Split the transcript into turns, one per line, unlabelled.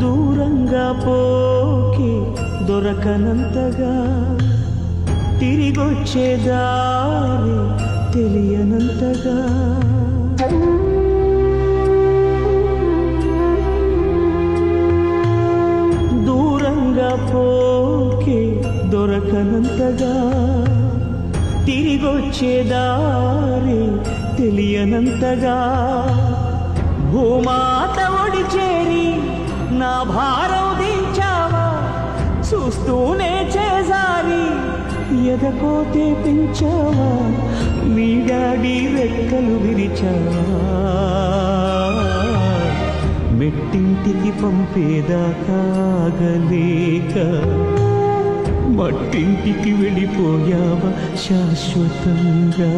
దూరంగా పోకి దొరకనంతగా తిరిగొచ్చే దారి తెలియనంతగా దూరంగా పోకి దొరకనంతగా తిరిగొచ్చే దారి తెలియనంతగా భూమాత ఒడి చేరి నా భారం దించావా చూస్తూనే చేసారి ఎదకోతే పెంచావా నీ డాడీ రెక్కలు విరిచావా మెట్టింటికి పంపేదాకాగలేక మట్టింటికి వెళ్ళిపోయావా శాశ్వతంగా